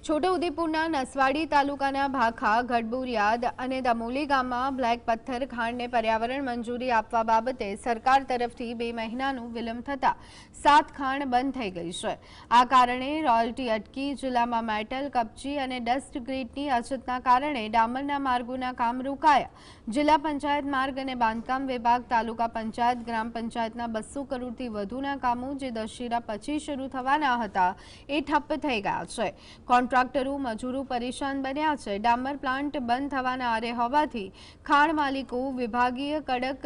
છોટાઉદેપુરના નસવાડી તાલુકાના ભાખા, ગઢબુરિયાદ અને દમોલી ગામમાં બ્લેક પથ્થર ખાણને પર્યાવરણ મંજૂરી આપવા બાબતે સરકાર તરફથી 2 મહિનાનું વિલંબ થતાં 7 ખાણ બંધ થઈ ગઈ છે। આ કારણે રોયલ્ટી અટકી જિલ્લામાં મેટલ, કપચી અને ડસ્ટ ગ્રીટની અછતના કારણે ડામરના માર્ગોના કામ રોકાયા। જિલ્લા પંચાયત માર્ગ અને બાંધકામ વિભાગ, તાલુકા પંચાયત, ગ્રામ પંચાયતના 200 કરોડથી વધુના કામો જે દશેરા પછી શરૂ થવાના હતા એ ઠપ્પ થઈ ગયા છે। કોન્ટ્રાક્ટરો, મજૂરો પરેશાન બન્યા છે। ડામર પ્લાન્ટ બંધ થવાના આરે હોવાથી ખાણ માલિકો વિભાગીય કડક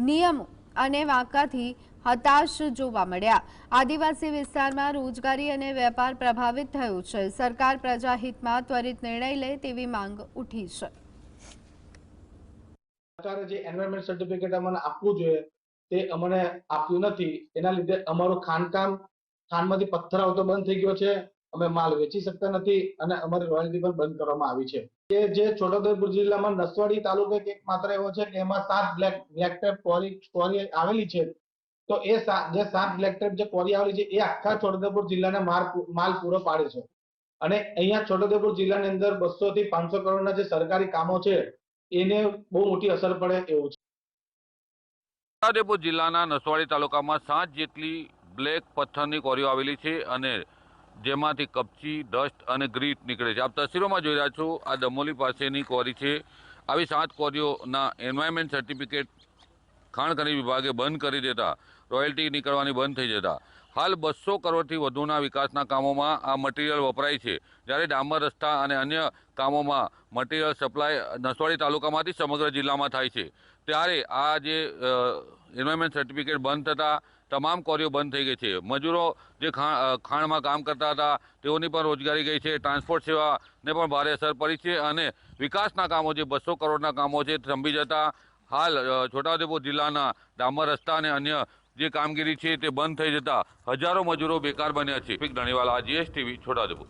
નિયમો અને વાંકાથી હતાશ જોવા મળ્યા। આદિવાસી વિસ્તારમાં રોજગારી અને વેપાર પ્રભાવિત થયો છે। સરકાર પ્રજાહિતમાં ત્વરિત નિર્ણય લે તેવી માંગ ઉઠી છે। સરકારે જે એન્વાયરમેન્ટ સર્ટિફિકેટ અમને આપવું જોઈએ તે અમને આપ્યું નથી। એના લીધે અમારું ખાણમાંથી પથ્થર આવતો બંધ થઈ ગયો છે। અમે માલ વેચી શકતા નથી અને અમારી રોયલ્ટી પણ બંધ કરવામાં આવી છે। કે જે છોટાઉદેપુર જિલ્લામાં નસવાડી તાલુકો એક માત્ર એવો છે કે એમાં 7 બ્લેક ટેપ ક્વોરી આવેલી છે। તો એ જે 7 બ્લેક ટેપ જે ક્વોરી આવેલી છે એ આખા છોટાઉદેપુર જિલ્લાને માલ પૂરો પાડે છે। અને અહીંયા છોટાઉદેપુર જિલ્લાની અંદર 200 થી 500 કરોડના જે સરકારી કામો છે એને બહુ મોટી અસર પડે એવું છે। છોટાઉદેપુર જિલ્લાના નસવાડી તાલુકામાં 7 જેટલી બ્લેક પથ્થરની ક્વોરીઓ આવેલી છે અને જેમાંથી કપચી, ડસ્ટ અને ગ્રીટ નીકળે છે। આપ તસવીરોમાં જોઈ રહ્યા છો, આ દમોલી પાસેની ક્વોરી છે। આવી 7 ક્વોરીઓના એન્વાયરમેન્ટ સર્ટિફિકેટ ખાણ ખનીજ વિભાગે બંધ કરી દેતા રોયલ્ટી નીકળવાની બંધ થઈ જતા હાલ 200 કરોડથી વધુના વિકાસના કામોમાં આ મટીરિયલ વપરાય છે। જ્યારે ડામર રસ્તા અને અન્ય કામોમાં મટીરિયલ સપ્લાય નસવાડી તાલુકામાંથી સમગ્ર જિલ્લામાં થાય છે। ત્યારે આ જે એન્વાયરમેન્ટ સર્ટિફિકેટ બંધ થતાં તમામ ક્વોરીઓ બંધ થઈ ગઈ છે। મજૂરો જે ખાણમાં કામ કરતા હતા તેઓની પણ રોજગારી ગઈ છે। ટ્રાન્સપોર્ટ સેવાને પણ ભારે અસર પડી છે અને વિકાસના કામો જે 200 કરોડના કામો છે થંભી જતા હાલ છોટાઉદેપુર જિલ્લાના ડામર રસ્તા અને અન્ય જે કામગીરી છે તે બંધ થઈ જતા હજારો મજૂરો બેકાર બન્યા છે। ધન્યવાદ, GSTV, છોટાઉદેપુર।